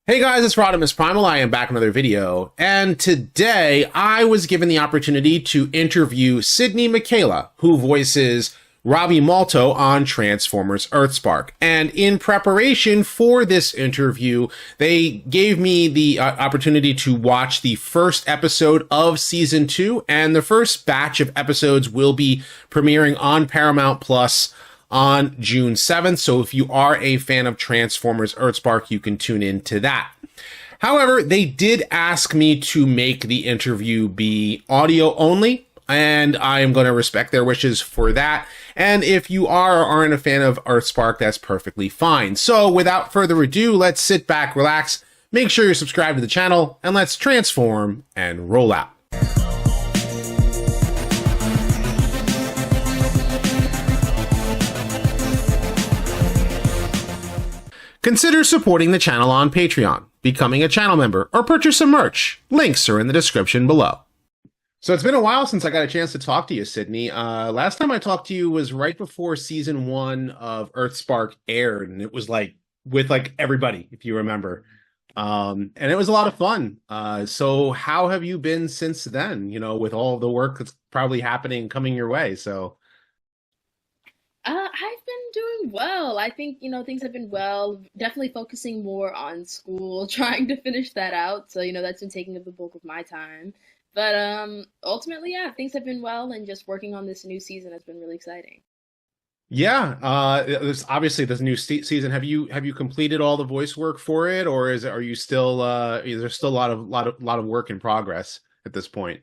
Hey guys, it's RodimusPrimal. I am back with another video, and today I was given the opportunity to interview Sydney Mikayla, who voices Robby Malto on Transformers Earthspark. And in preparation for this interview, they gave me the opportunity to watch the first episode of season 2, and the first batch of episodes will be premiering on Paramount Plus on June 7th. So if you are a fan of Transformers Earthspark, you can tune in to that. However, they did ask me to make the interview be audio only, and I am going to respect their wishes for that. And if you are or aren't a fan of Earthspark, that's perfectly fine. So without further ado, let's sit back, relax, make sure you're subscribed to the channel, and let's transform and roll out. Consider supporting the channel on Patreon, becoming a channel member, or purchase some merch. Links are in the description below. So it's been a while since I got a chance to talk to you, Sydney. Last time I talked to you was right before season 1 of Earthspark aired, and it was like with like everybody, if you remember. And it was a lot of fun. So how have you been since then, you know, with all the work that's probably happening coming your way? So I've been doing well. I think, things have been well. Definitely focusing more on school, trying to finish that out. So, that's been taking up the bulk of my time. But ultimately, yeah, things have been well, and just working on this new season has been really exciting. yeah, there's obviously this new season. Have you completed all the voice work for it, or are you still is there still a lot of work in progress at this point?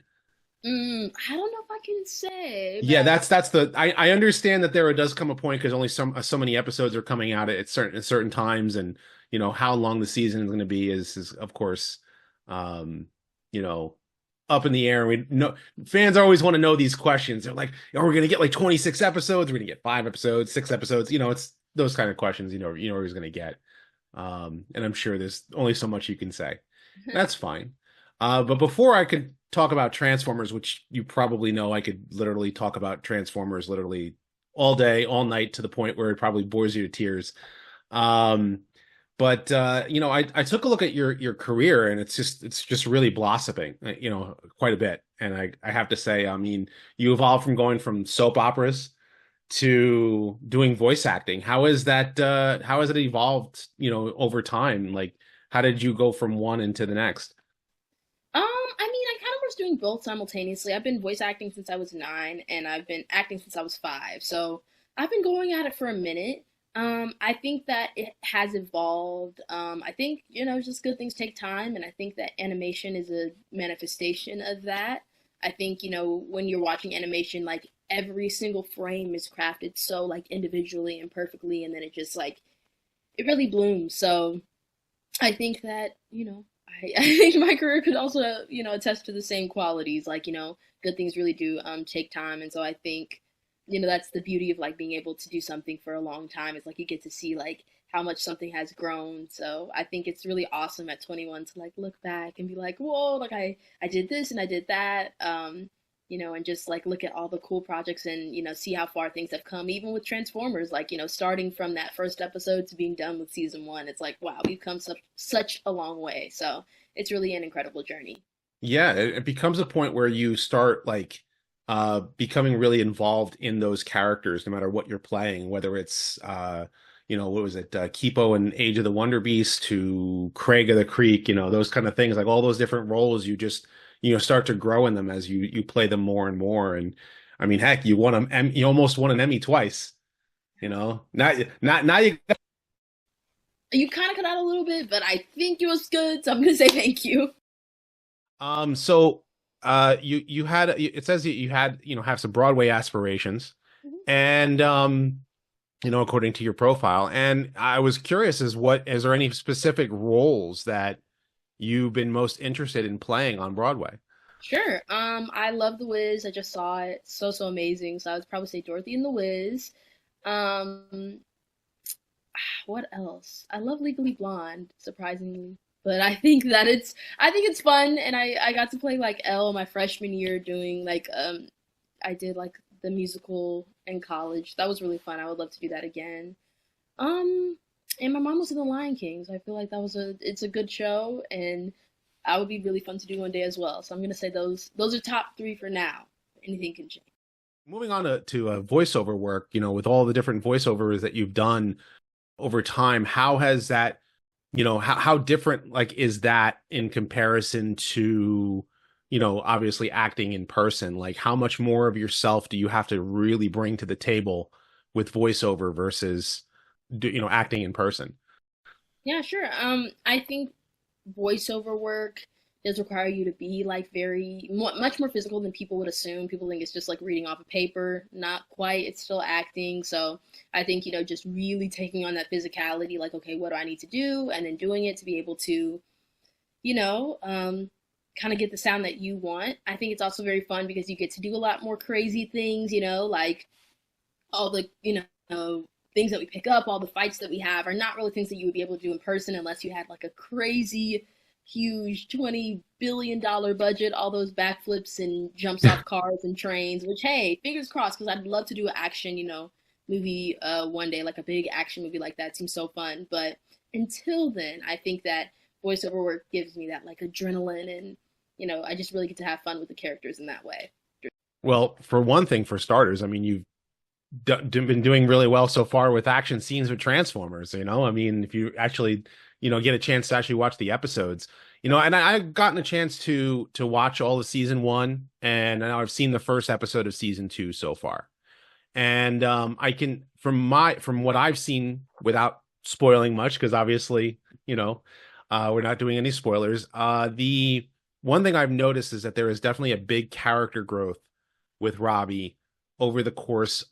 I don't know if I can say, Yeah, but that's the I understand that there does come a point because only so many episodes are coming out at certain times, and you know how long the season is going to be is of course um you know up in the air. We know fans always want to know these questions. They're like, are we going to get like 26 episodes? We're going to get 5 episodes, 6 episodes. It's those kind of questions. You know what he's going to get. And I'm sure there's only so much you can say. That's fine. But before I could talk about Transformers, which you probably know, I could literally talk about Transformers literally all day, all night, to the point where it probably bores you to tears. Um, but I took a look at your career, and it's just really blossoming, quite a bit. And I have to say, I mean, you evolved from going from soap operas to doing voice acting. How is that? How has it evolved? Over time. Like, how did you go from one into the next? I mean, I kind of was doing both simultaneously. I've been voice acting since I was 9, and I've been acting since I was 5. So I've been going at it for a minute. I think that it has evolved. I think, just good things take time, and I think that animation is a manifestation of that. I think, when you're watching animation, like every single frame is crafted so like individually and perfectly, and then it just like it really blooms. So I think that, I think my career could also, attest to the same qualities. Like, good things really do take time. And so I think, that's the beauty of like being able to do something for a long time. It's like you get to see like how much something has grown. So I think it's really awesome at 21 to like look back and be like, whoa, like I did this and I did that. And just like look at all the cool projects and, see how far things have come, even with Transformers, like, starting from that first episode to being done with season 1. It's like, wow, we've come such a long way. So it's really an incredible journey. Yeah, it becomes a point where you start like becoming really involved in those characters, no matter what you're playing, whether it's what was it, Kipo and Age of the Wonder Beast to Craig of the Creek, those kind of things, like all those different roles, you just start to grow in them as you play them more and more. And I mean, heck, you almost won an Emmy twice, now you. You kind of cut out a little bit, but I think it was good. So I'm going to say thank you. So you had, it says that you had, have some Broadway aspirations, and according to your profile. And I was curious, is there any specific roles that you've been most interested in playing on Broadway? Sure. I love The Wiz. I just saw it. So amazing. So I would probably say Dorothy and The Wiz. Um, what else? I love Legally Blonde, surprisingly. But I think it's fun, and I got to play like Elle my freshman year doing like I did like the musical in college. That was really fun. I would love to do that again. Um And my mom was in The Lion King, so I feel like it's a good show, and I would be really fun to do one day as well. So I'm gonna say those are top three for now. Anything can change. Moving on to voiceover work, with all the different voiceovers that you've done over time, how has that, how different like is that in comparison to, obviously acting in person? Like how much more of yourself do you have to really bring to the table with voiceover versus acting in person? Yeah, sure. I think voiceover work does require you to be like much more physical than people would assume. People think it's just like reading off a paper. Not quite. It's still acting. So I think, just really taking on that physicality, like, okay, what do I need to do? And then doing it to be able to, you know, um, kind of get the sound that you want. I think it's also very fun because you get to do a lot more crazy things, like all the, things that we pick up, all the fights that we have are not really things that you would be able to do in person unless you had like a crazy, huge $20 billion budget, all those backflips and jumps off cars and trains, which, hey, fingers crossed, because I'd love to do an action, movie one day, like a big action movie like that. Seems so fun. But until then, I think that voiceover work gives me that like adrenaline and, I just really get to have fun with the characters in that way. Well, for one thing, for starters, I mean, you've been doing really well so far with action scenes with Transformers. I mean, if you actually, get a chance to actually watch the episodes, and I've gotten a chance to watch all of season one, and now I've seen the first episode of season two so far. And I can from what I've seen without spoiling much, because obviously, we're not doing any spoilers. The one thing I've noticed is that there is definitely a big character growth with Robby over the course,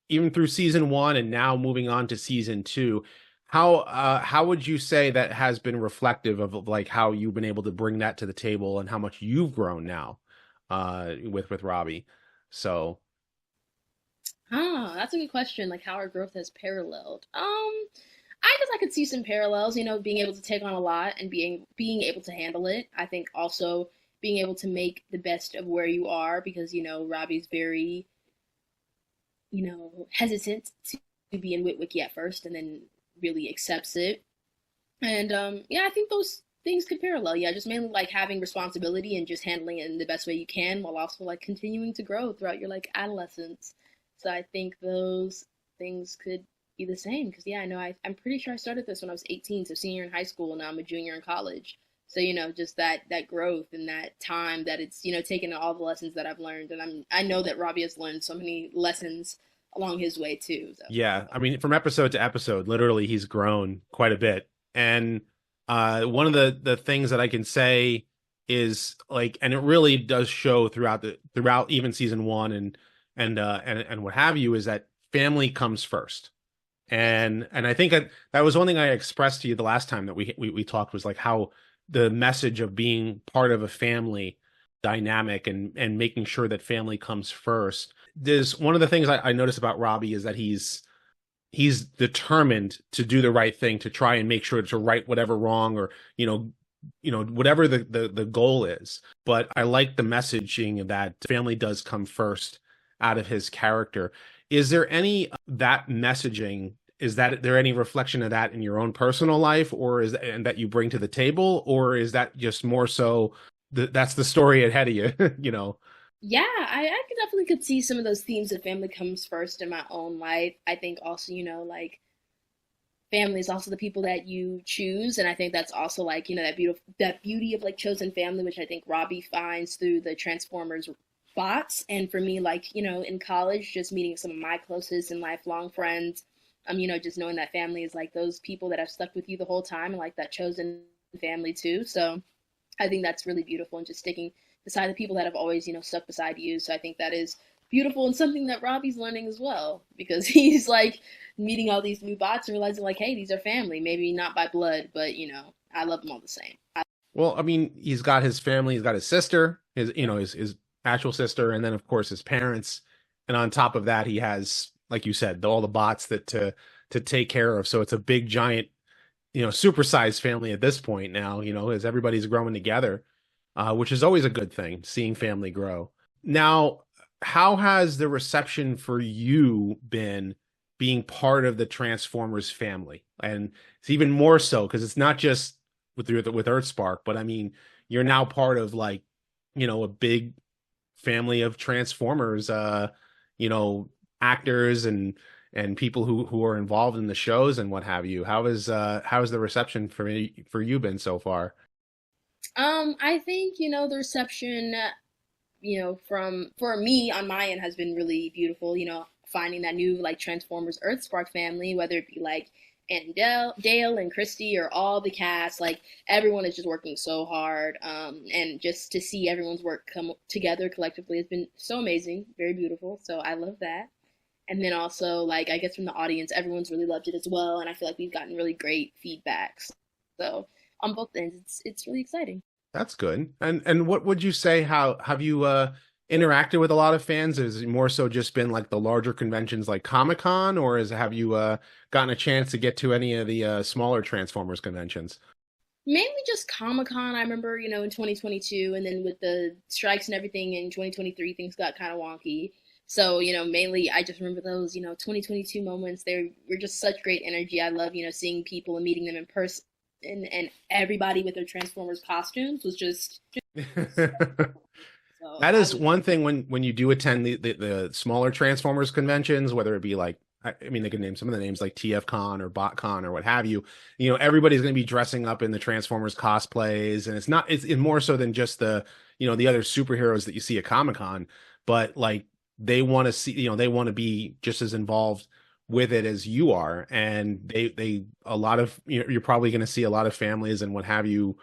even through season one and now moving on to season two. How would you say that has been reflective of like how you've been able to bring that to the table and how much you've grown now with Robby? So That's a good question. Like how our growth has paralleled. I guess I could see some parallels, being able to take on a lot and being able to handle it. I think also being able to make the best of where you are because, Robby's very, hesitant to be in Witwicky at first and then really accepts it. And yeah, I think those things could parallel. Yeah, just mainly like having responsibility and just handling it in the best way you can while also like continuing to grow throughout your like adolescence. So I think those things could be the same because yeah, I know I'm pretty sure I started this when I was 18, so senior in high school, and now I'm a junior in college. So just that growth and that time that it's taken all the lessons that I've learned, and I know that Robby has learned so many lessons along his way too. So yeah, I mean, from episode to episode, literally he's grown quite a bit. And one of the things that I can say is like, and it really does show throughout even season one and what have you, is that family comes first. yes. And I think that was one thing I expressed to you the last time that we talked, was like how the message of being part of a family dynamic and making sure that family comes first. There's one of the things I notice about Robby is that he's determined to do the right thing, to try and make sure to right whatever wrong, or whatever the goal is. But I like the messaging that family does come first out of his character. Is there any that messaging? Is that there any reflection of that in your own personal life, or is and that you bring to the table, or is that just more so that's the story ahead of you? Yeah, I could definitely see some of those themes of family comes first in my own life. I think also, like family is also the people that you choose, and I think that's also like, that beauty of like chosen family, which I think Robby finds through the Transformers bots. And for me, like, in college, just meeting some of my closest and lifelong friends, just knowing that family is like those people that have stuck with you the whole time and like that chosen family too. So I think that's really beautiful and just sticking beside the people that have always, stuck beside you. So I think that is beautiful and something that Robby's learning as well because he's like meeting all these new bots and realizing like, hey, these are family. Maybe not by blood, but I love them all the same. Well, I mean, he's got his family, he's got his sister, his actual sister, and then of course his parents, and on top of that, he has, like you said, all the bots that to take care of. So it's a big giant, supersized family at this point now. As everybody's growing together, which is always a good thing, seeing family grow. Now, how has the reception for you been being part of the Transformers family. And it's even more so because it's not just with Earthspark, but I mean, you're now part of like, a big family of Transformers, actors and people who are involved in the shows and what have you. How is the reception for you been so far? I think, the reception, from for me on my end has been really beautiful. Finding that new like Transformers Earthspark family, whether it be like Andy Dale and Christy or all the cast, like everyone is just working so hard. And just to see everyone's work come together collectively has been so amazing, very beautiful. So I love that. And then also, like, I guess from the audience, everyone's really loved it as well. And I feel like we've gotten really great feedbacks. So on both ends, it's really exciting. That's good. And what would you say? How have you interacted with a lot of fans? Is it more so just been like the larger conventions like Comic-Con, or have you gotten a chance to get to any of the smaller Transformers conventions? Mainly just Comic Con. I remember, in 2022, and then with the strikes and everything in 2023, things got kind of wonky. So, mainly I just remember those, 2022 moments. They were just such great energy. I love, seeing people and meeting them in person, and everybody with their Transformers costumes was just so That I is was one thing when you do attend the smaller Transformers conventions, whether it be like I mean they can name some of the names like TFCon or BotCon or what have you. Everybody's going to be dressing up in the Transformers cosplays, and it's more so than just the other superheroes that you see at Comic-Con, but like they want to see, they want to be just as involved with it as you are, and they a lot of you're probably going to see a lot of families and what have you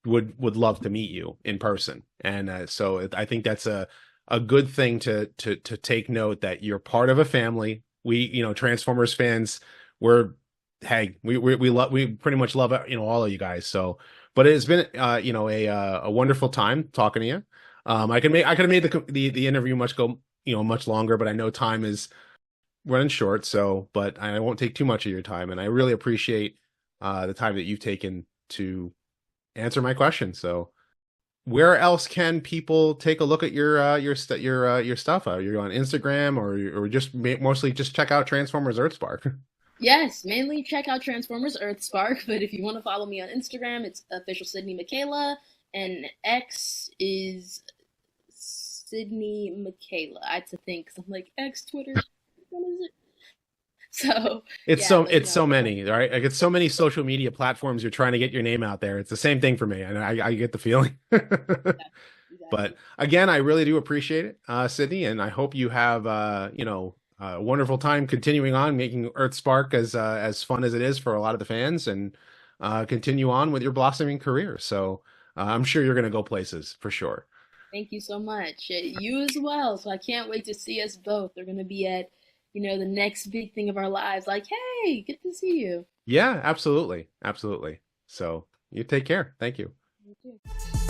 would love to meet you in person. And I think that's a good thing to take note that you're part of a family. We, Transformers fans, we're hey, we pretty much love all of you guys. So, but it's been a wonderful time talking to you. I could have made the interview much longer, but I know time is running short. So, but I won't take too much of your time, and I really appreciate the time that you've taken to answer my question. So, where else can people take a look at your stuff? Are you on Instagram, or just mostly just check out Transformers Earthspark? Yes, mainly check out Transformers Earthspark, but if you want to follow me on Instagram, it's official Sydney Mikayla, and X is Sydney Mikayla. I had to think, 'cause I'm like, X, Twitter, what is it? So, It's yeah, so but it's so many, right? Like it's so many social media platforms. You're trying to get your name out there. It's the same thing for me, and I get the feeling. yeah, But exactly. again, I really do appreciate it, Sydney, and I hope you have a wonderful time continuing on making Earthspark as fun as it is for a lot of the fans, and continue on with your blossoming career. So I'm sure you're going to go places for sure. Thank you so much. You as well. So I can't wait to see us both. They're going to be at, the next big thing of our lives. Like, hey, good to see you. Yeah, absolutely, absolutely. So you take care. Thank you. You too.